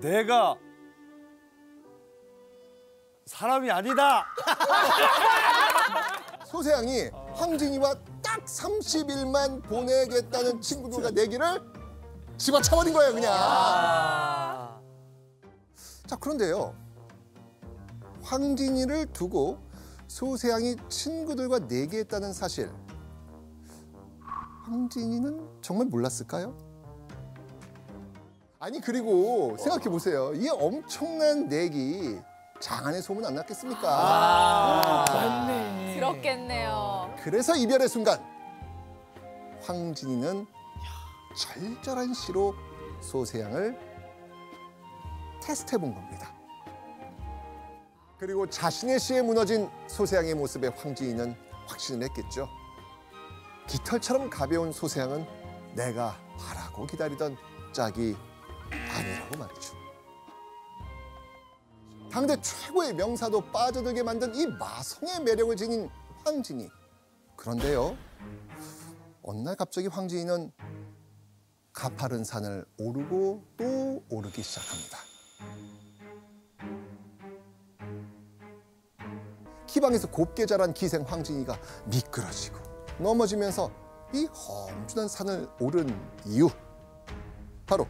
내가 사람이 아니다. 소세양이 황진이와 딱 30일만 보내겠다는 친구들과 내기를 집어쳐버린 거예요, 그냥. 자, 그런데요. 황진이를 두고 소세양이 친구들과 내기했다는 사실. 황진이는 정말 몰랐을까요? 아니, 그리고 생각해 보세요. 이 엄청난 내기 장안의 소문 안 났겠습니까? 맞네. 그렇겠네요. 그래서 이별의 순간 황진이는 절절한 시로 소세양을 테스트해 본 겁니다. 그리고 자신의 시에 무너진 소세양의 모습에 황진이는 확신을 했겠죠. 깃털처럼 가벼운 소세양은 내가 바라고 기다리던 짝이 아니라고 말이죠. 당대 최고의 명사도 빠져들게 만든 이 마성의 매력을 지닌 황진이. 그런데요, 어느 날 갑자기 황진이는 가파른 산을 오르고 또 오르기 시작합니다. 기방에서 곱게 자란 기생 황진이가 미끄러지고 넘어지면서 이 험준한 산을 오른 이유, 바로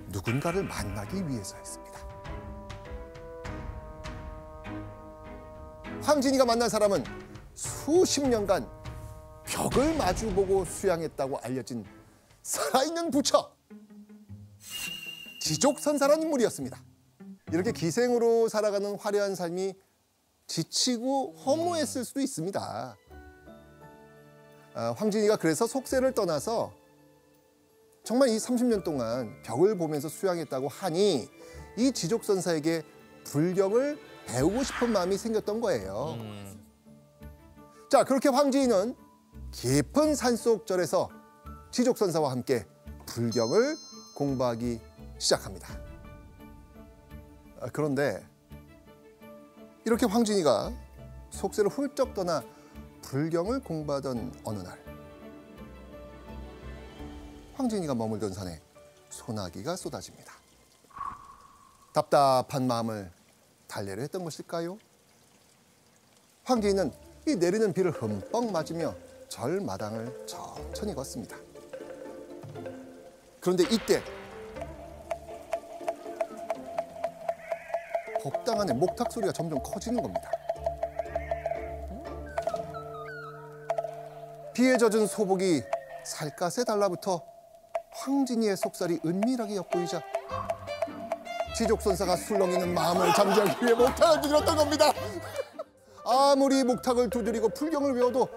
누군가를 만나기 위해서였습니다. 황진이가 만난 사람은 수십 년간 벽을 마주보고 수양했다고 알려진 살아있는 부처, 지족선사라는 인물이었습니다. 이렇게 기생으로 살아가는 화려한 삶이 지치고 허무했을 수도 있습니다. 황진이가 그래서 속세를 떠나서 정말 이 30년 동안 벽을 보면서 수양했다고 하니 이 지족선사에게 불경을 배우고 싶은 마음이 생겼던 거예요. 자, 그렇게 황진이는 깊은 산속 절에서 지족선사와 함께 불경을 공부하기 시작합니다. 그런데 이렇게 황진이가 속세를 훌쩍 떠나 불경을 공부하던 어느 날, 황진이가 머물던 산에 소나기가 쏟아집니다. 답답한 마음을 달래려 했던 것일까요? 황진이는 이 내리는 비를 흠뻑 맞으며 절 마당을 천천히 걷습니다. 그런데 이때 법당 안에 목탁 소리가 점점 커지는 겁니다. 비에 젖은 소복이 살갗에 달라붙어 황진이의 속살이 은밀하게 엿보이자 지족선사가 술렁이는 마음을 잠재우기 위해 목탁을 두드렸던 겁니다. 아무리 목탁을 두드리고 불경을 외워도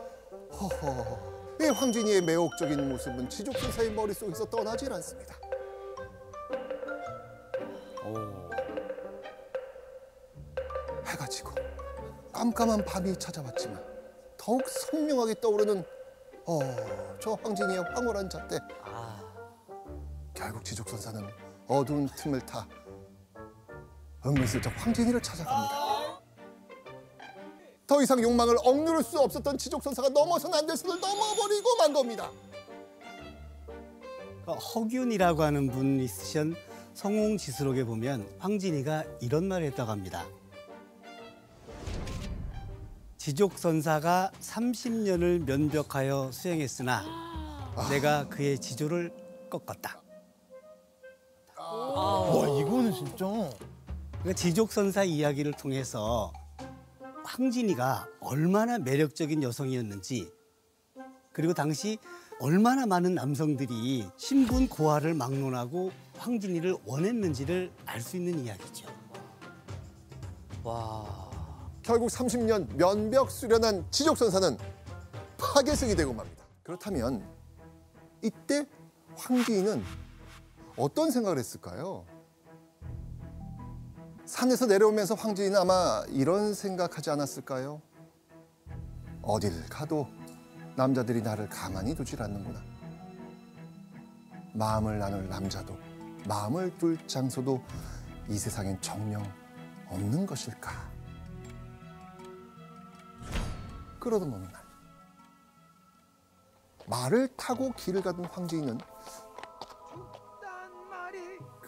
이 황진이의 매혹적인 모습은 지족선사의 머릿속에서 떠나질 않습니다. 해가 지고 깜깜한 밤이 찾아왔지만 더욱 선명하게 떠오르는 저 황진이의 황홀한 잣대. 결국 지족선사는 어두운 틈을 타 은근슬쩍 황진이를 찾아갑니다. 더 이상 욕망을 억누를 수 없었던 지족선사가 넘어서는 안 될 선을 넘어버리고 만 겁니다. 허균이라고 하는 분 있으신 성홍지수록에 보면 황진이가 이런 말을 했다고 합니다. 지족선사가 30년을 면벽하여 수행했으나 내가 그의 지조를 꺾었다. 와, 이거는 진짜. 그러니까 지족선사 이야기를 통해서 황진이가 얼마나 매력적인 여성이었는지, 그리고 당시 얼마나 많은 남성들이 신분 고하를 막론하고 황진이를 원했는지를 알 수 있는 이야기죠. 와. 결국 30년 면벽 수련한 지족선사는 파괴승이 되고 맙니다. 그렇다면 이때 황진이는 어떤 생각을 했을까요? 산에서 내려오면서 황진이는 아마 이런 생각하지 않았을까요? 어딜 가도 남자들이 나를 가만히 두질 않는구나. 마음을 나눌 남자도 마음을 둘 장소도 이 세상엔 정녕 없는 것일까? 그러던 어느 날 말을 타고 길을 가던 황진이는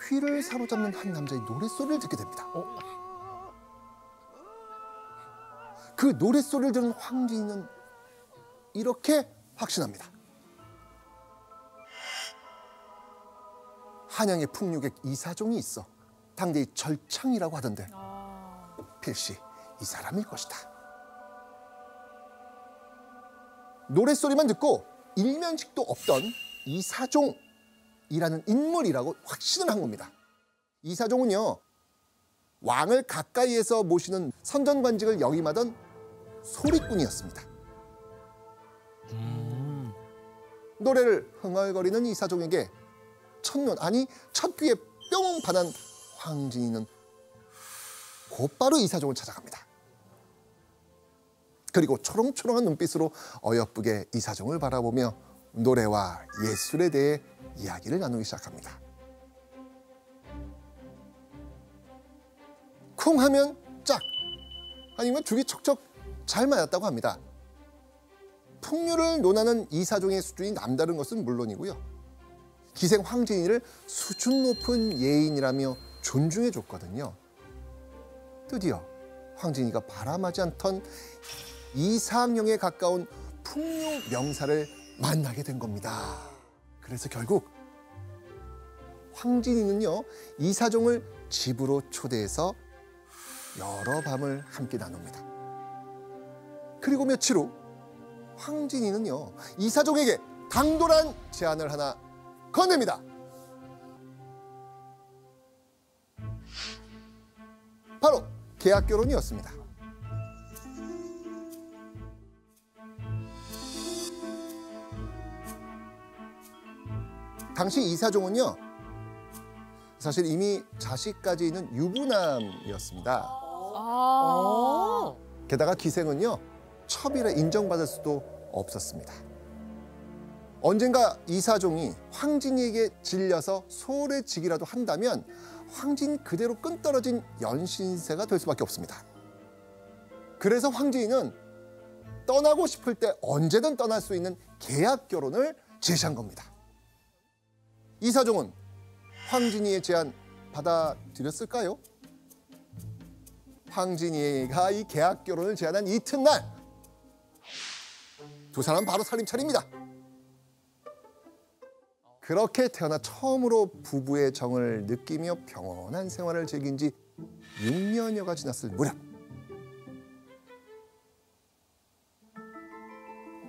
귀를 사로잡는 한 남자의 노랫소리를 듣게 됩니다. 그 노랫소리를 들은 황진이는 이렇게 확신합니다. 한양에 풍류객 이사종이 있어 당대의 절창이라고 하던데 필시 이 사람일 것이다. 노랫소리만 듣고 일면식도 없던 이사종이라는 인물이라고 확신을 한 겁니다. 이사종은요, 왕을 가까이에서 모시는 선전관직을 역임하던 소리꾼이었습니다. 노래를 흥얼거리는 이사종에게 첫눈, 아니 첫 귀에 뿅 반한 황진이는 곧바로 이사종을 찾아갑니다. 그리고 초롱초롱한 눈빛으로 어여쁘게 이사종을 바라보며 노래와 예술에 대해 이야기를 나누기 시작합니다. 쿵 하면 짝, 아니면 둘이 척척 잘 맞았다고 합니다. 풍류를 논하는 이사종의 수준이 남다른 것은 물론이고요, 기생 황진이를 수준 높은 예인이라며 존중해 줬거든요. 드디어 황진이가 바람하지 않던 이상형에 가까운 풍류 명사를 만나게 된 겁니다. 그래서 결국 황진이는요, 이사종을 집으로 초대해서 여러 밤을 함께 나눕니다. 그리고 며칠 후 황진이는요, 이사종에게 당돌한 제안을 하나 건넵니다. 바로 계약 결혼이었습니다. 당시 이사종은요, 사실 이미 자식까지 있는 유부남이었습니다. 게다가 기생은요, 첩이라 인정받을 수도 없었습니다. 언젠가 이사종이 황진이에게 질려서 소홀해지기라도 한다면 황진이 그대로 끈떨어진 연신세가 될 수밖에 없습니다. 그래서 황진이는 떠나고 싶을 때 언제든 떠날 수 있는 계약 결혼을 제시한 겁니다. 이사종은 황진이의 제안 받아들였을까요? 황진이가 이 계약 결혼을 제안한 이튿날 두 사람 바로 살림차립니다. 그렇게 태어나 처음으로 부부의 정을 느끼며 평온한 생활을 즐긴 지 6년여가 지났을 무렵,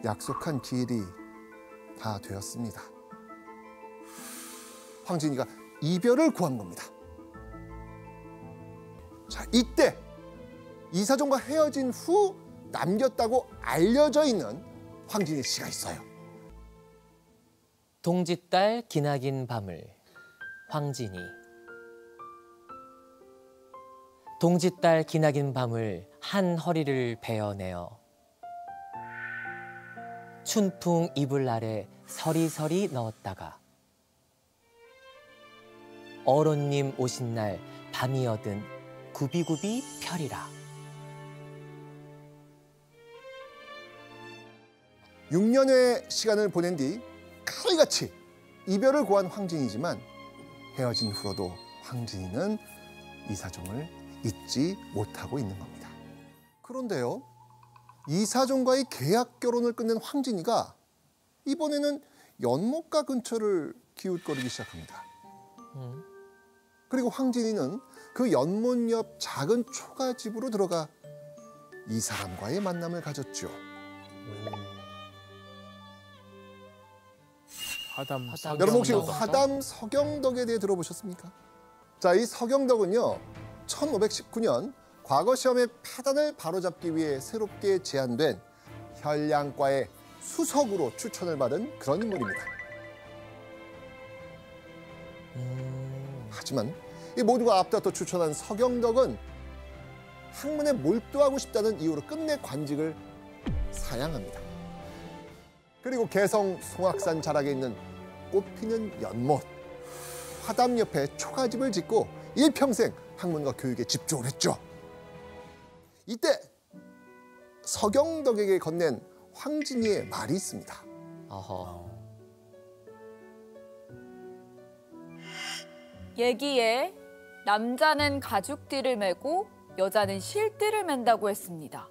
약속한 기일이 다 되었습니다. 황진이가 이별을 구한 겁니다. 자, 이때 이사종과 헤어진 후 남겼다고 알려져 있는 황진이 씨가 있어요. 동짓달 기나긴 밤을 황진이. 동짓달 기나긴 밤을 한 허리를 베어내어 춘풍 이불 아래 서리서리 넣었다가 어른님 오신 날 밤이어든 구비구비 펴리라. 6년의 시간을 보낸 뒤 칼같이 이별을 고한 황진이지만 헤어진 후로도 황진이는 이사종을 잊지 못하고 있는 겁니다. 그런데요, 이사종과의 계약 결혼을 끝낸 황진이가 이번에는 연못가 근처를 기웃거리기 시작합니다. 그리고 황진이는 그 연못 옆 작은 초가집으로 들어가 이 사람과의 만남을 가졌죠. 화담. 여러분 혹시 화담 서경덕에 대해 들어보셨습니까? 자, 이 서경덕은요, 1519년 과거 시험의 폐단을 바로잡기 위해 새롭게 제안된 현량과의 수석으로 추천을 받은 그런 인물입니다. 하지만 이 모두가 앞다퉈 추천한 서경덕은 학문에 몰두하고 싶다는 이유로 끝내 관직을 사양합니다. 그리고 개성 송악산 자락에 있는 꽃피는 연못, 화담 옆에 초가집을 짓고 일평생 학문과 교육에 집중을 했죠. 이때 서경덕에게 건넨 황진이의 말이 있습니다. 어허. 얘기에 남자는 가죽띠를 메고 여자는 실띠를 맨다고 했습니다.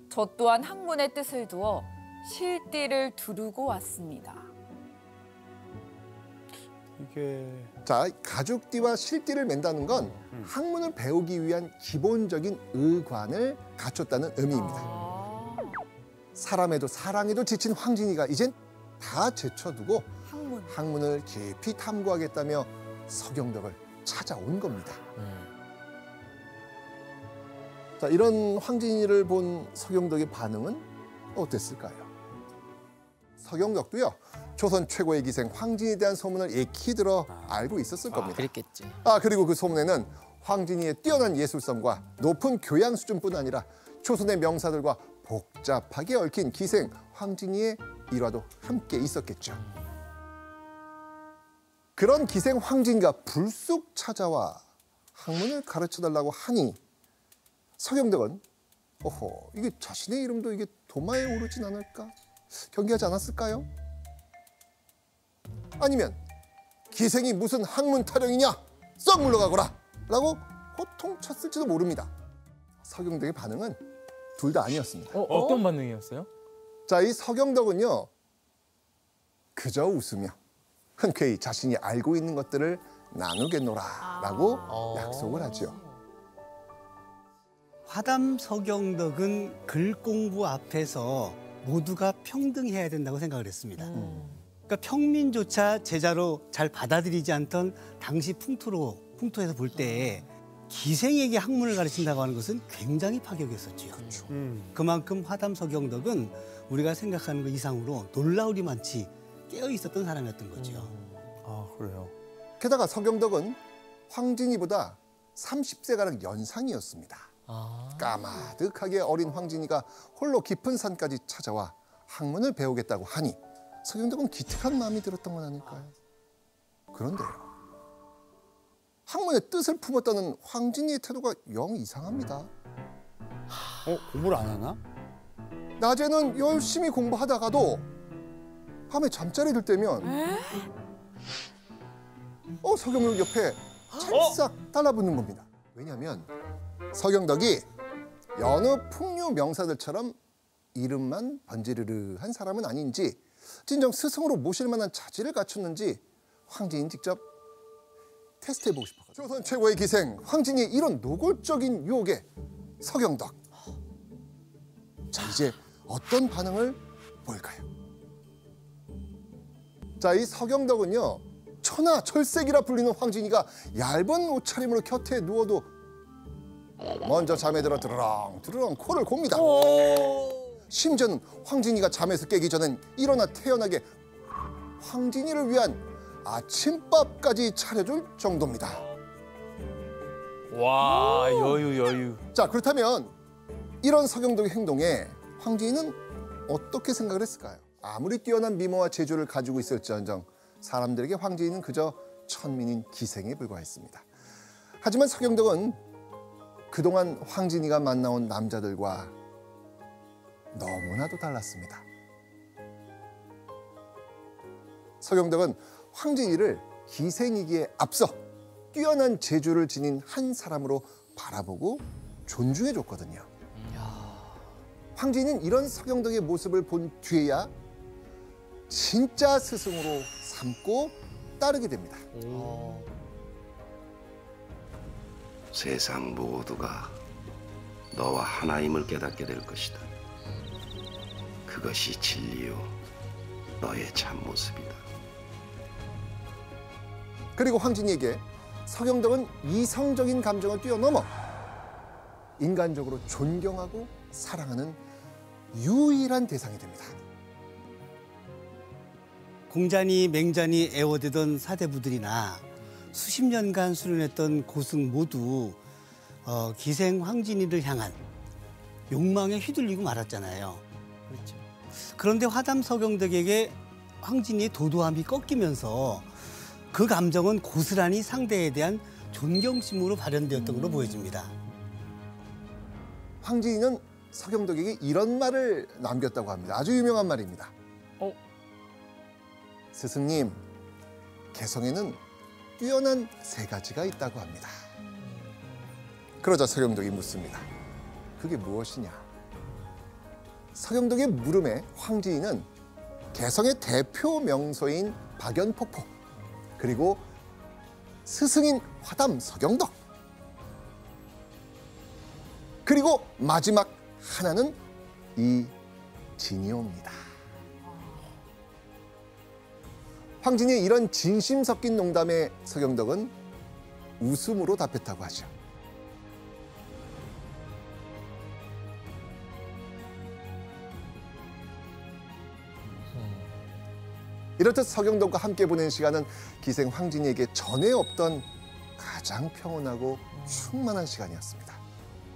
저 또한 학문의 뜻을 두어 실띠를 두르고 왔습니다. 이게 자, 가죽띠와 실띠를 맨다는 건 학문을 배우기 위한 기본적인 의관을 갖췄다는 의미입니다. 아, 사람에도 사랑에도 지친 황진이가 이젠 다 제쳐두고 학문. 학문을 깊이 탐구하겠다며 서경덕을 찾아온 겁니다. 자, 이런 황진이를 본 서경덕의 반응은 어땠을까요? 서경덕도요, 조선 최고의 기생 황진이에 대한 소문을 익히 들어 알고 있었을 겁니다. 그랬겠지. 그리고 그 소문에는 황진이의 뛰어난 예술성과 높은 교양 수준뿐 아니라 조선의 명사들과 복잡하게 얽힌 기생 황진이의 일화도 함께 있었겠죠. 그런 기생 황진이가 불쑥 찾아와 학문을 가르쳐달라고 하니 서경덕은 이게 자신의 이름도 이게 도마에 오르진 않을까? 경계하지 않았을까요? 아니면 기생이 무슨 학문 타령이냐? 썩 물러가거라! 라고 호통쳤을지도 모릅니다. 서경덕의 반응은 둘 다 아니었습니다. 어떤 반응이었어요? 자, 이 서경덕은요, 그저 웃으며 흔쾌히 자신이 알고 있는 것들을 나누겠노라 라고 약속을 하죠. 화담 서경덕은 글 공부 앞에서 모두가 평등해야 된다고 생각을 했습니다. 그러니까 평민조차 제자로 잘 받아들이지 않던 당시 풍토에서 볼 때에 기생에게 학문을 가르친다고 하는 것은 굉장히 파격이었었죠. 그만큼 화담 서경덕은 우리가 생각하는 것 이상으로 놀라우리만치 깨어 있었던 사람이었던 거죠. 아 그래요. 게다가 서경덕은 황진이보다 30세가량 연상이었습니다. 까마득하게 어린 황진이가 홀로 깊은 산까지 찾아와 학문을 배우겠다고 하니 서경덕은 기특한 마음이 들었던 건 아닐까요? 그런데요, 학문의 뜻을 품었다는 황진이의 태도가 영 이상합니다. 공부를 안 하나? 낮에는 열심히 공부하다가도 밤에 잠자리 들 때면 서경덕 옆에 찰싹 달라붙는 겁니다. 왜냐하면 서경덕이 여느 풍류 명사들처럼 이름만 번지르르한 사람은 아닌지, 진정 스승으로 모실 만한 자질을 갖췄는지 황진이 직접 테스트해보고 싶었거든요. 조선 최고의 기생 황진이의 이런 노골적인 유혹에 서경덕, 자, 이제 어떤 반응을 보일까요? 자, 이 서경덕은요, 천하철색이라 불리는 황진이가 얇은 옷차림으로 곁에 누워도 먼저 잠에 들어 드르렁 코를 곱니다. 심지어는 황진이가 잠에서 깨기 전엔 일어나 태연하게 황진이를 위한 아침밥까지 차려줄 정도입니다. 와, 여유. 자, 그렇다면 이런 서경덕의 행동에 황진이는 어떻게 생각을 했을까요? 아무리 뛰어난 미모와 재주를 가지고 있을지언정 사람들에게 황진이는 그저 천민인 기생에 불과했습니다. 하지만 서경덕은 그동안 황진이가 만나온 남자들과 너무나도 달랐습니다. 서경덕은 황진이를 기생이기에 앞서 뛰어난 재주를 지닌 한 사람으로 바라보고 존중해줬거든요. 황진이는 이런 서경덕의 모습을 본 뒤에야 진짜 스승으로 삼고 따르게 됩니다. 세상 모두가 너와 하나임을 깨닫게 될 것이다. 그것이 진리요, 너의 참모습이다. 그리고 황진이에게 서경덕은 이성적인 감정을 뛰어넘어 인간적으로 존경하고 사랑하는 유일한 대상이 됩니다. 공자니 맹자니 애워대던 사대부들이나 수십 년간 수련했던 고승 모두 기생 황진이를 향한 욕망에 휘둘리고 말았잖아요. 그렇죠. 그런데 화담 서경덕에게 황진이의 도도함이 꺾이면서 그 감정은 고스란히 상대에 대한 존경심으로 발현되었던 걸로 보여집니다. 황진이는 서경덕에게 이런 말을 남겼다고 합니다. 아주 유명한 말입니다. 스승님, 개성에는 뛰어난 세 가지가 있다고 합니다. 그러자 서경덕이 묻습니다. 그게 무엇이냐? 서경덕의 물음에 황진이는 개성의 대표 명소인 박연폭포, 그리고 스승인 화담 서경덕, 그리고 마지막 하나는 이 진이옵니다. 황진이의 이런 진심 섞인 농담에 서경덕은 웃음으로 답했다고 하죠. 이렇듯 서경덕과 함께 보낸 시간은 기생 황진이에게 전에 없던 가장 평온하고 충만한 시간이었습니다.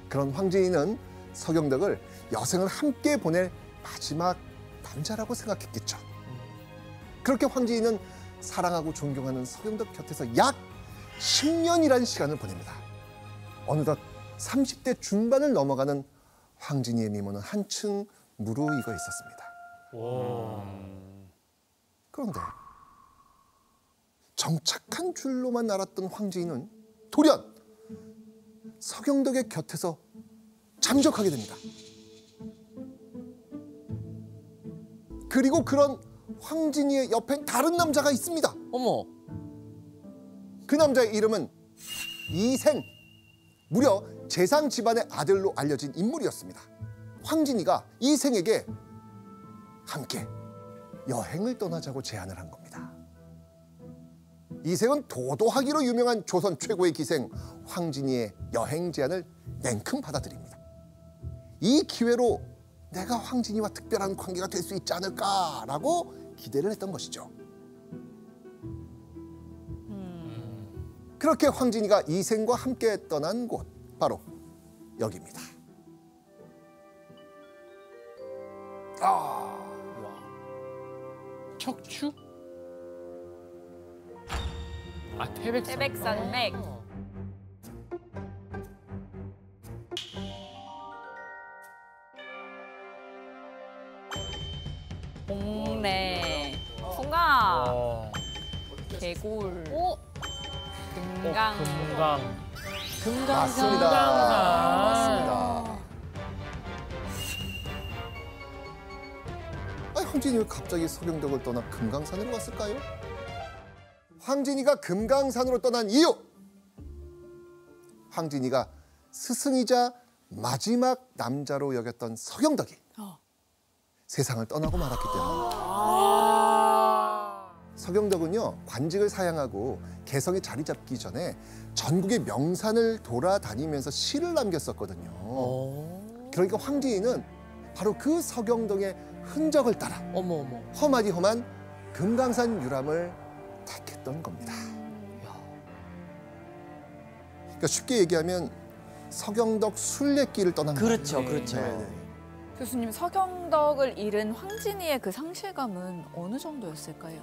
그런 황진이는 서경덕을 여생을 함께 보낼 마지막 남자라고 생각했겠죠. 그렇게 황진이는 사랑하고 존경하는 서경덕 곁에서 약 10년이라는 시간을 보냅니다. 어느덧 30대 중반을 넘어가는 황진이의 미모는 한층 무르익어 있었습니다. 그런데 정착한 줄로만 알았던 황진이는 돌연 서경덕의 곁에서 잠적하게 됩니다. 그리고 그런 황진이의 옆엔 다른 남자가 있습니다. 어머. 그 남자의 이름은 이생, 무려 재상 집안의 아들로 알려진 인물이었습니다. 황진이가 이생에게 함께 여행을 떠나자고 제안을 한 겁니다. 이생은 도도하기로 유명한 조선 최고의 기생 황진이의 여행 제안을 냉큼 받아들입니다. 이 기회로 내가 황진이와 특별한 관계가 될 수 있지 않을까라고 기대를 했던 것이죠. 그렇게 황진이가 이생과 함께 떠난 곳, 바로 여기입니다. 척추? 아, 태백산. 태백산맥. 봉래, 풍암, 개골, 금강. 금강. 맞습니다. 맞습니다. 아니, 황진이 왜 갑자기 서경덕을 떠나 금강산으로 갔을까요? 황진이가 금강산으로 떠난 이유! 황진이가 스승이자 마지막 남자로 여겼던 서경덕이 세상을 떠나고 말았기 때문입니다. 서경덕은요, 관직을 사양하고 개성에 자리 잡기 전에 전국의 명산을 돌아다니면서 시를 남겼었거든요. 그러니까 황진이는 바로 그 서경덕의 흔적을 따라 어머. 험하디 험한 금강산 유람을 택했던 겁니다. 그러니까 쉽게 얘기하면 서경덕 순례길을 떠난 거예요. 그렇죠. 네. 교수님, 서경덕을 잃은 황진이의 그 상실감은 어느 정도였을까요?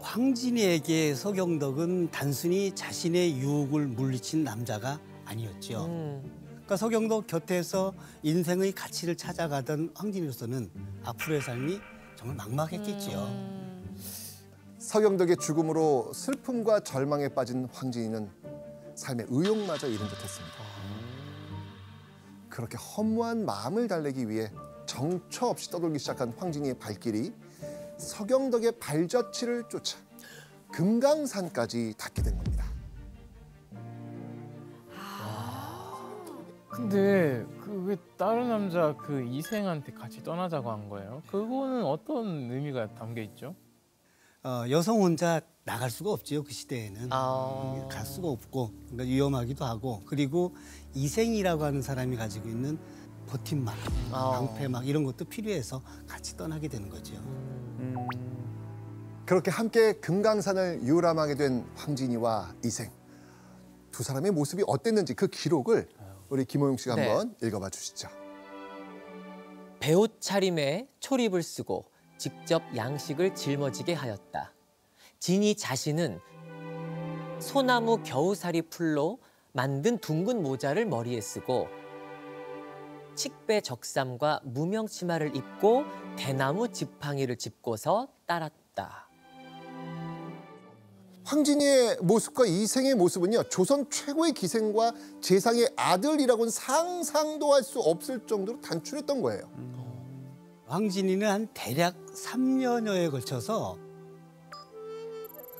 황진이에게 서경덕은 단순히 자신의 유혹을 물리친 남자가 아니었죠. 그러니까 서경덕 곁에서 인생의 가치를 찾아가던 황진이로서는 앞으로의 삶이 정말 막막했겠지요. 서경덕의 죽음으로 슬픔과 절망에 빠진 황진이는 삶의 의욕마저 잃은 듯했습니다. 그렇게 허무한 마음을 달래기 위해 정처 없이 떠돌기 시작한 황진이의 발길이 서경덕의 발자취를 쫓아 금강산까지 닿게 된 겁니다. 근데 그 왜 다른 남자 그 이생한테 같이 떠나자고 한 거예요? 그거는 어떤 의미가 담겨 있죠? 여성 혼자 나갈 수가 없지요, 그 시대에는. 아. 갈 수가 없고, 그러니까 위험하기도 하고, 그리고 이생이라고 하는 사람이 가지고 있는 버팀막, 방패막 이런 것도 필요해서 같이 떠나게 되는 거죠. 그렇게 함께 금강산을 유람하게 된 황진이와 이생. 두 사람의 모습이 어땠는지 그 기록을 우리 김호용 씨가 네. 한번 읽어봐 주시죠. 배옷 차림에 초립을 쓰고 직접 양식을 짊어지게 하였다. 진이 자신은 소나무 겨우살이 풀로 만든 둥근 모자를 머리에 쓰고 칡배 적삼과 무명 치마를 입고 대나무 지팡이를 짚고서 따랐다. 황진이의 모습과 이생의 모습은요, 조선 최고의 기생과 재상의 아들이라고는 상상도 할 수 없을 정도로 단출했던 거예요. 황진이는 한 대략 3년여에 걸쳐서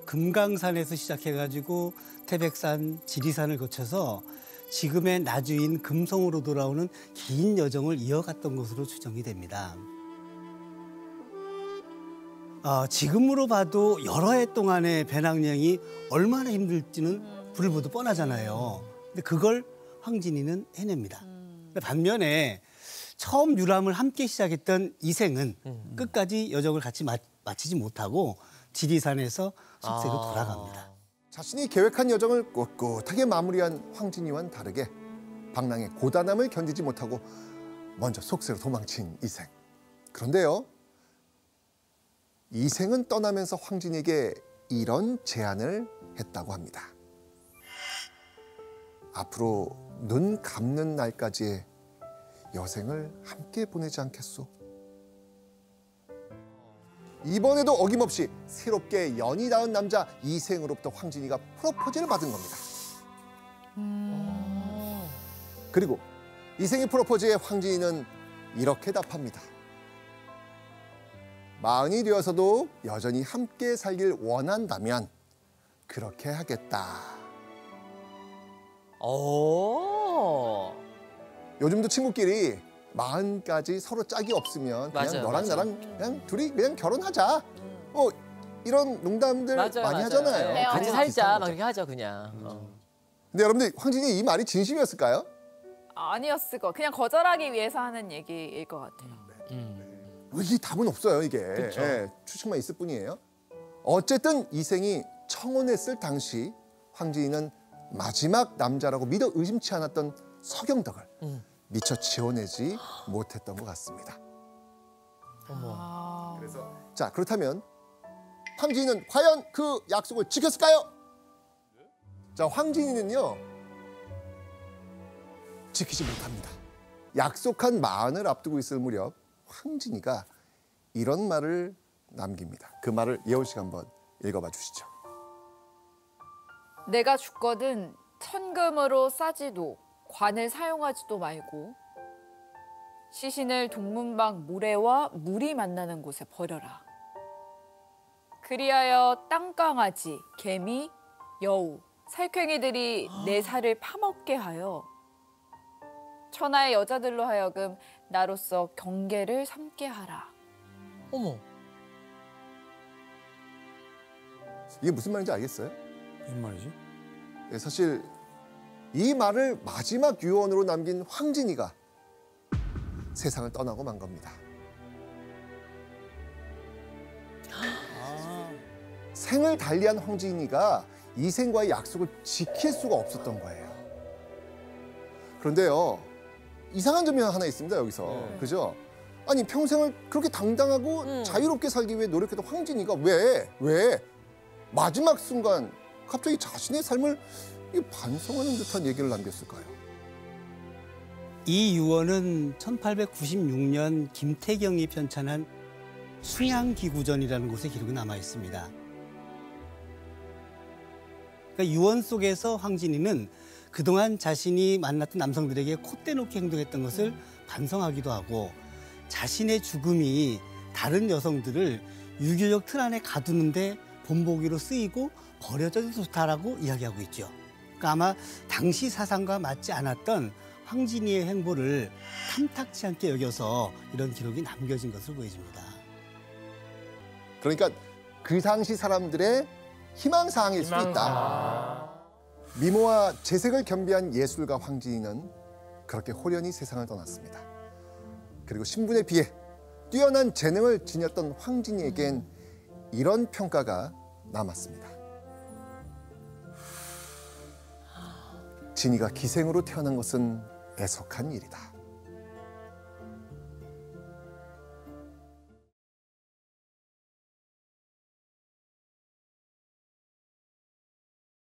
금강산에서 시작해가지고 태백산, 지리산을 거쳐서 지금의 나주인 금성으로 돌아오는 긴 여정을 이어갔던 것으로 추정이 됩니다. 지금으로 봐도 여러 해 동안의 배낭여행이 얼마나 힘들지는 불을 보듯 뻔하잖아요. 근데 그걸 황진이는 해냅니다. 반면에 처음 유람을 함께 시작했던 이생은 끝까지 여정을 같이 마치지 못하고 지리산에서 숙세로 돌아갑니다. 자신이 계획한 여정을 꿋꿋하게 마무리한 황진이와는 다르게 방랑의 고단함을 견디지 못하고 먼저 속세로 도망친 이생. 그런데요, 이생은 떠나면서 황진에게 이런 제안을 했다고 합니다. 앞으로 눈 감는 날까지의 여생을 함께 보내지 않겠소? 이번에도 어김없이 새롭게 연이 닿은 남자 이생으로부터 황진이가 프로포즈를 받은 겁니다. 그리고 이생의 프로포즈에 황진이는 이렇게 답합니다. 마흔이 되어서도 여전히 함께 살길 원한다면 그렇게 하겠다. 오. 요즘도 친구끼리 마흔까지 서로 짝이 없으면 그냥 맞아요, 너랑 맞아요. 나랑 그냥 둘이 그냥 결혼하자. 이런 농담들 맞아요, 많이 맞아요. 하잖아요. 네, 같이 비슷한 살자 막 거죠. 그렇게 하죠 그냥. 근데 여러분들 황진이 이 말이 진심이었을까요? 아니었을 거. 그냥 거절하기 위해서 하는 얘기일 것 같아요. 이 답은 없어요, 이게. 그쵸. 예, 추측만 있을 뿐이에요. 어쨌든 이생이 청혼했을 당시 황진이는 마지막 남자라고 믿어 의심치 않았던 서경덕을 미처 지워내지 못했던 것 같습니다. 자, 그렇다면 황진이는 과연 그 약속을 지켰을까요? 자, 황진이는요, 지키지 못합니다. 약속한 마흔을 앞두고 있을 무렵 황진이가 이런 말을 남깁니다. 그 말을 예원 씨가 한번 읽어봐 주시죠. 내가 죽거든 천금으로 싸지도 관을 사용하지도 말고 시신을 동문방 모래와 물이 만나는 곳에 버려라. 그리하여 땅강아지, 개미, 여우, 살쾡이들이 내 살을 파먹게 하여 천하의 여자들로 하여금 나로서 경계를 삼게 하라. 어머. 이게 무슨 말인지 알겠어요? 무슨 말이지? 네, 사실 이 말을 마지막 유언으로 남긴 황진이가 세상을 떠나고 만 겁니다. 생을 달리한 황진이가 이생과의 약속을 지킬 수가 없었던 거예요. 그런데요, 이상한 점이 하나 있습니다, 여기서. 그죠? 아니, 평생을 그렇게 당당하고 자유롭게 살기 위해 노력했던 황진이가 왜 마지막 순간 갑자기 자신의 삶을 반성하는 듯한 얘기를 남겼을까요? 이 유언은 1896년 김태경이 편찬한 숭양기구전이라는 곳에 기록이 남아 있습니다. 그러니까 유언 속에서 황진이는 그동안 자신이 만났던 남성들에게 콧대 놓게 행동했던 것을 반성하기도 하고 자신의 죽음이 다른 여성들을 유교적 틀 안에 가두는데 본보기로 쓰이고 버려져도 좋다라고 이야기하고 있죠. 그러니까 아마 당시 사상과 맞지 않았던 황진이의 행보를 탐탁치 않게 여겨서 이런 기록이 남겨진 것으로 보여집니다. 그러니까 그 당시 사람들의 희망사항일 수도 있다. 미모와 재색을 겸비한 예술가 황진이는 그렇게 호련히 세상을 떠났습니다. 그리고 신분에 비해 뛰어난 재능을 지녔던 황진이에겐 이런 평가가 남았습니다. 진이가 기생으로 태어난 것은 애석한 일이다.